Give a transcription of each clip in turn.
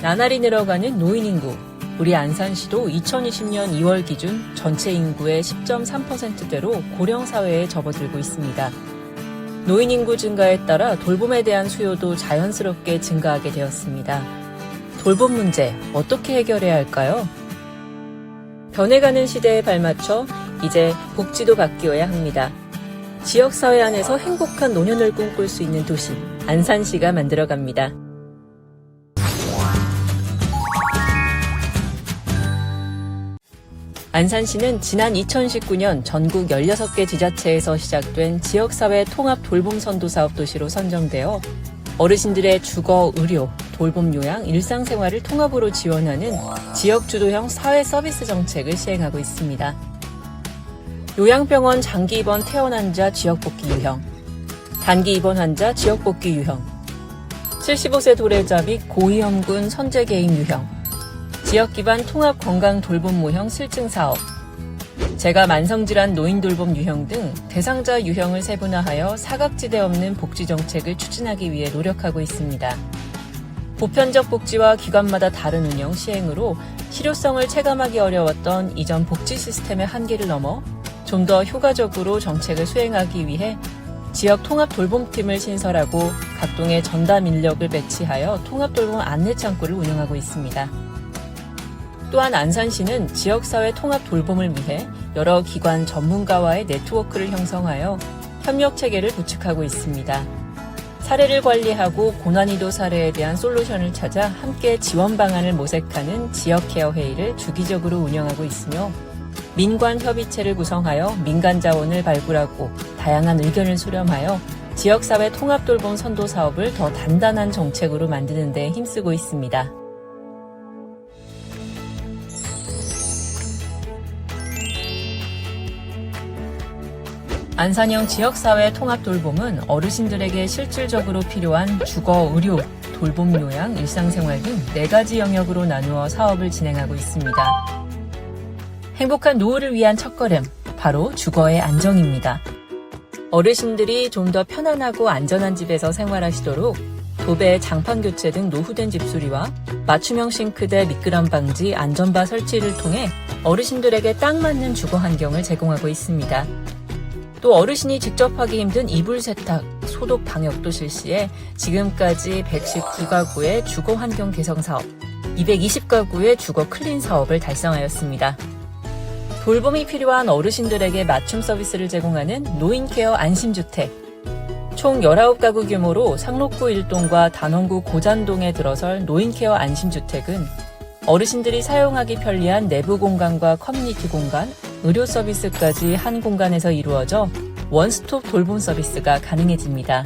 나날이 늘어가는 노인 인구. 우리 안산시도 2020년 2월 기준 전체 인구의 10.3%대로 고령 사회에 접어들고 있습니다. 노인 인구 증가에 따라 돌봄에 대한 수요도 자연스럽게 증가하게 되었습니다. 돌봄 문제 어떻게 해결해야 할까요? 변해가는 시대에 발맞춰 이제 복지도 바뀌어야 합니다. 지역사회 안에서 행복한 노년을 꿈꿀 수 있는 도시, 안산시가 만들어갑니다. 안산시는 지난 2019년 전국 16개 지자체에서 시작된 지역사회 통합 돌봄 선도 사업 도시로 선정되어 어르신들의 주거, 의료, 돌봄 요양, 일상생활을 통합으로 지원하는 지역 주도형 사회 서비스 정책을 시행하고 있습니다. 요양병원 장기 입원 퇴원 환자 지역 복귀 유형, 단기 입원 환자 지역 복귀 유형, 75세 도래자 및 고위험군 선제 개인 유형, 지역 기반 통합 건강 돌봄 모형 실증 사업, 재가 만성질환 노인 돌봄 유형 등 대상자 유형을 세분화하여 사각지대 없는 복지 정책을 추진하기 위해 노력하고 있습니다. 보편적 복지와 기관마다 다른 운영 시행으로 실효성을 체감하기 어려웠던 이전 복지 시스템의 한계를 넘어 좀 더 효과적으로 정책을 수행하기 위해 지역 통합 돌봄팀을 신설하고 각동의 전담 인력을 배치하여 통합 돌봄 안내 창구를 운영하고 있습니다. 또한 안산시는 지역사회 통합 돌봄을 위해 여러 기관 전문가와의 네트워크를 형성하여 협력체계를 구축하고 있습니다. 사례를 관리하고 고난이도 사례에 대한 솔루션을 찾아 함께 지원 방안을 모색하는 지역케어 회의를 주기적으로 운영하고 있으며 민관 협의체를 구성하여 민간 자원을 발굴하고 다양한 의견을 수렴하여 지역사회 통합 돌봄 선도 사업을 더 단단한 정책으로 만드는 데 힘쓰고 있습니다. 안산형 지역사회 통합 돌봄은 어르신들에게 실질적으로 필요한 주거, 의료, 돌봄 요양, 일상생활 등 4가지 영역으로 나누어 사업을 진행하고 있습니다. 행복한 노후를 위한 첫걸음, 바로 주거의 안정입니다. 어르신들이 좀 더 편안하고 안전한 집에서 생활하시도록 도배, 장판 교체 등 노후된 집수리와 맞춤형 싱크대, 미끄럼 방지, 안전바 설치를 통해 어르신들에게 딱 맞는 주거 환경을 제공하고 있습니다. 또 어르신이 직접 하기 힘든 이불 세탁, 소독 방역도 실시해 지금까지 119가구의 주거 환경 개선 사업, 220가구의 주거 클린 사업을 달성하였습니다. 돌봄이 필요한 어르신들에게 맞춤 서비스를 제공하는 노인케어 안심주택. 총 19가구 규모로 상록구 1동과 단원구 고잔동에 들어설 노인케어 안심주택은 어르신들이 사용하기 편리한 내부 공간과 커뮤니티 공간, 의료 서비스까지 한 공간에서 이루어져 원스톱 돌봄 서비스가 가능해집니다.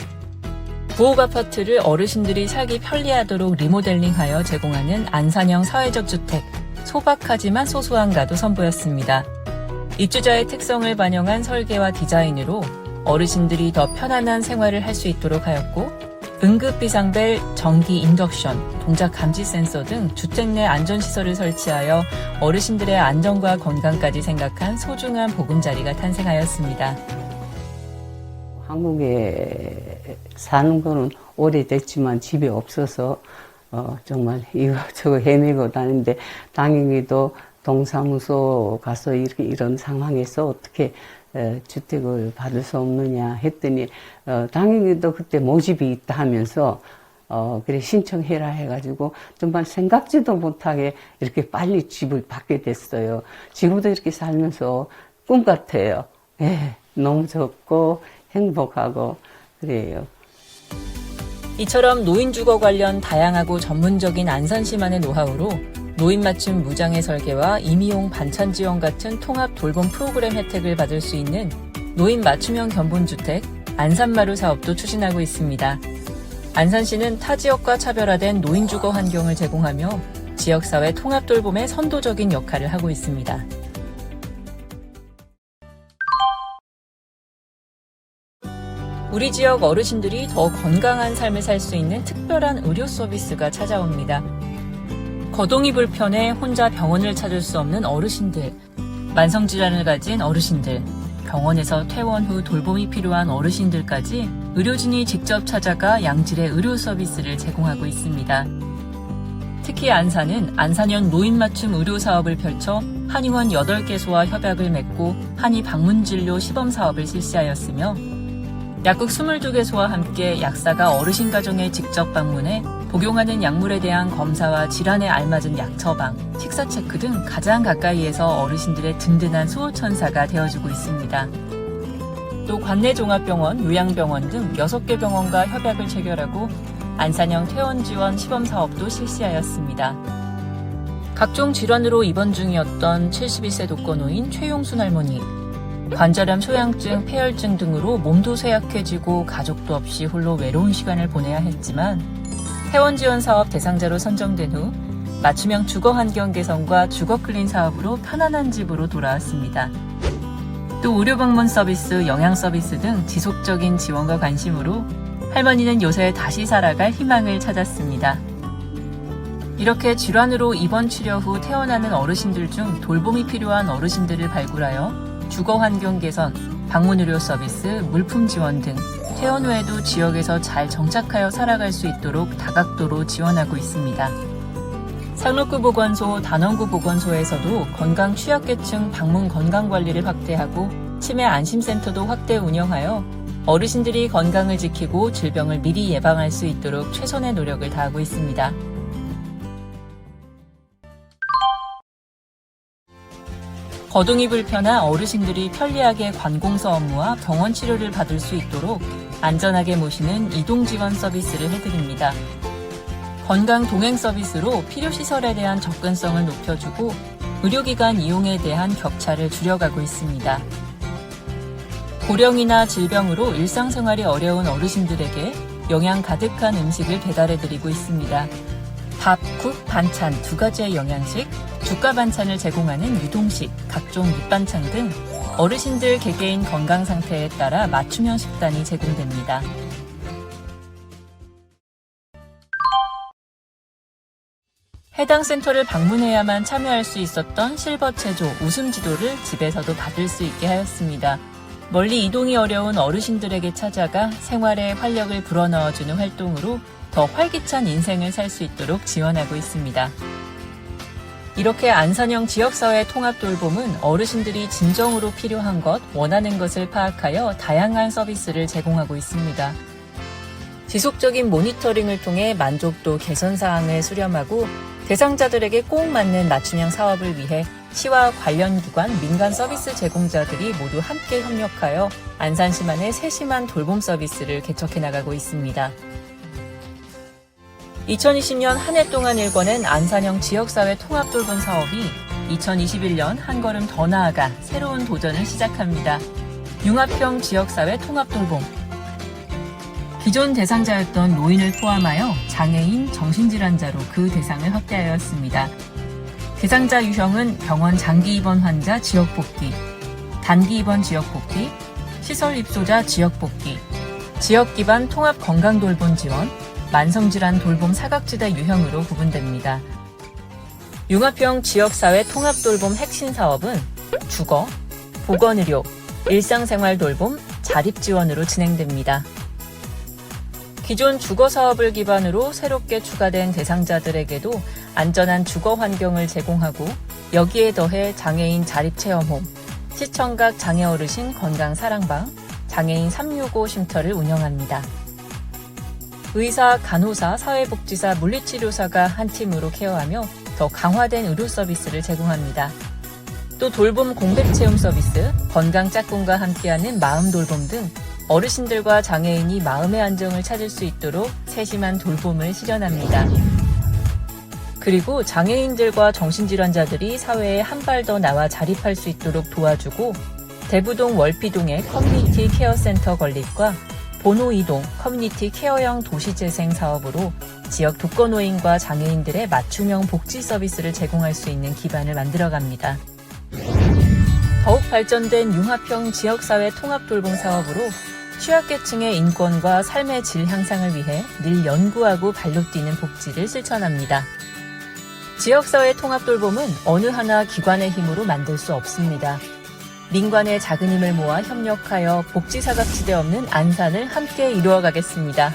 부엌 아파트를 어르신들이 살기 편리하도록 리모델링하여 제공하는 안산형 사회적 주택, 소박하지만 소소한가도 선보였습니다. 입주자의 특성을 반영한 설계와 디자인으로 어르신들이 더 편안한 생활을 할 수 있도록 하였고, 응급 비상벨, 전기 인덕션, 동작 감지 센서 등 주택 내 안전시설을 설치하여 어르신들의 안전과 건강까지 생각한 소중한 보금자리가 탄생하였습니다. 한국에 사는 거는 오래됐지만 집이 없어서 정말 이거저거 헤매고 다니는데, 당연히도 동사무소 가서 이런 상황에서 어떻게 주택을 받을 수 없느냐 했더니 당연히도 그때 모집이 있다 하면서 그래 신청해라 해가지고 정말 생각지도 못하게 이렇게 빨리 집을 받게 됐어요. 지금도 이렇게 살면서 꿈 같아요. 예, 너무 좋고 행복하고 그래요. 이처럼 노인주거 관련 다양하고 전문적인 안산시만의 노하우로 노인 맞춤 무장애 설계와 임의용 반찬 지원 같은 통합 돌봄 프로그램 혜택을 받을 수 있는 노인 맞춤형 견본주택 안산마루 사업도 추진하고 있습니다. 안산시는 타 지역과 차별화된 노인주거 환경을 제공하며 지역사회 통합 돌봄의 선도적인 역할을 하고 있습니다. 우리 지역 어르신들이 더 건강한 삶을 살 수 있는 특별한 의료 서비스가 찾아옵니다. 거동이 불편해 혼자 병원을 찾을 수 없는 어르신들, 만성질환을 가진 어르신들, 병원에서 퇴원 후 돌봄이 필요한 어르신들까지 의료진이 직접 찾아가 양질의 의료 서비스를 제공하고 있습니다. 특히 안산은 안산형 노인 맞춤 의료 사업을 펼쳐 한의원 8개소와 협약을 맺고 한의 방문 진료 시범 사업을 실시하였으며 약국 22개소와 함께 약사가 어르신 가정에 직접 방문해 복용하는 약물에 대한 검사와 질환에 알맞은 약 처방, 식사 체크 등 가장 가까이에서 어르신들의 든든한 수호천사가 되어주고 있습니다. 또 관내 종합병원, 요양병원 등 6개 병원과 협약을 체결하고 안산형 퇴원 지원 시범 사업도 실시하였습니다. 각종 질환으로 입원 중이었던 72세 독거노인 최용순 할머니, 관절암, 소양증, 폐혈증 등으로 몸도 쇠약해지고 가족도 없이 홀로 외로운 시간을 보내야 했지만 퇴원 지원 사업 대상자로 선정된 후 맞춤형 주거 환경 개선과 주거 클린 사업으로 편안한 집으로 돌아왔습니다. 또 의료 방문 서비스, 영양 서비스 등 지속적인 지원과 관심으로 할머니는 요새 다시 살아갈 희망을 찾았습니다. 이렇게 질환으로 입원 치료 후 퇴원하는 어르신들 중 돌봄이 필요한 어르신들을 발굴하여 주거 환경 개선, 방문 의료 서비스, 물품 지원 등 퇴원 후에도 지역에서 잘 정착하여 살아갈 수 있도록 다각도로 지원하고 있습니다. 상록구 보건소, 단원구 보건소에서도 건강 취약계층 방문 건강관리를 확대하고 치매 안심센터도 확대 운영하여 어르신들이 건강을 지키고 질병을 미리 예방할 수 있도록 최선의 노력을 다하고 있습니다. 거동이 불편한 어르신들이 편리하게 관공서 업무와 병원 치료를 받을 수 있도록 안전하게 모시는 이동 지원 서비스를 해드립니다. 건강 동행 서비스로 필요시설에 대한 접근성을 높여주고 의료기관 이용에 대한 격차를 줄여가고 있습니다. 고령이나 질병으로 일상생활이 어려운 어르신들에게 영양 가득한 음식을 배달해드리고 있습니다. 밥, 국, 반찬 2가지의 영양식, 주가 반찬을 제공하는 유동식, 각종 밑반찬 등 어르신들 개개인 건강 상태에 따라 맞춤형 식단이 제공됩니다. 해당 센터를 방문해야만 참여할 수 있었던 실버 체조, 웃음 지도를 집에서도 받을 수 있게 하였습니다. 멀리 이동이 어려운 어르신들에게 찾아가 생활에 활력을 불어넣어주는 활동으로 더 활기찬 인생을 살 수 있도록 지원하고 있습니다. 이렇게 안산형 지역사회 통합 돌봄은 어르신들이 진정으로 필요한 것, 원하는 것을 파악하여 다양한 서비스를 제공하고 있습니다. 지속적인 모니터링을 통해 만족도 개선 사항을 수렴하고 대상자들에게 꼭 맞는 맞춤형 사업을 위해 시와 관련 기관, 민간 서비스 제공자들이 모두 함께 협력하여 안산시만의 세심한 돌봄 서비스를 개척해 나가고 있습니다. 2020년 한 해 동안 일궈낸 안산형 지역사회 통합 돌봄 사업이 2021년 한 걸음 더 나아가 새로운 도전을 시작합니다. 융합형 지역사회 통합 돌봄. 기존 대상자였던 노인을 포함하여 장애인, 정신질환자로 그 대상을 확대하였습니다. 대상자 유형은 병원 장기 입원 환자 지역 복귀, 단기 입원 지역 복귀, 시설 입소자 지역 복귀, 지역 기반 통합 건강 돌봄 지원, 만성질환 돌봄 사각지대 유형으로 구분됩니다. 융합형 지역사회 통합 돌봄 핵심 사업은 주거, 보건의료, 일상생활 돌봄, 자립지원으로 진행됩니다. 기존 주거 사업을 기반으로 새롭게 추가된 대상자들에게도 안전한 주거 환경을 제공하고 여기에 더해 장애인 자립체험홈, 시청각 장애 어르신 건강 사랑방, 장애인 365 쉼터를 운영합니다. 의사, 간호사, 사회복지사, 물리치료사가 한 팀으로 케어하며 더 강화된 의료 서비스를 제공합니다. 또 돌봄 공백체험 서비스, 건강 짝꿍과 함께하는 마음 돌봄 등 어르신들과 장애인이 마음의 안정을 찾을 수 있도록 세심한 돌봄을 실현합니다. 그리고 장애인들과 정신질환자들이 사회에 한 발 더 나와 자립할 수 있도록 도와주고 대부동 월피동의 커뮤니티 케어센터 건립과 본호이동 커뮤니티 케어형 도시재생 사업으로 지역 독거노인과 장애인들의 맞춤형 복지 서비스를 제공할 수 있는 기반을 만들어갑니다. 더욱 발전된 융합형 지역사회 통합 돌봄 사업으로 취약계층의 인권과 삶의 질 향상을 위해 늘 연구하고 발로 뛰는 복지를 실천합니다. 지역사회 통합 돌봄은 어느 하나 기관의 힘으로 만들 수 없습니다. 민관의 작은 힘을 모아 협력하여 복지 사각지대 없는 안산을 함께 이루어가겠습니다.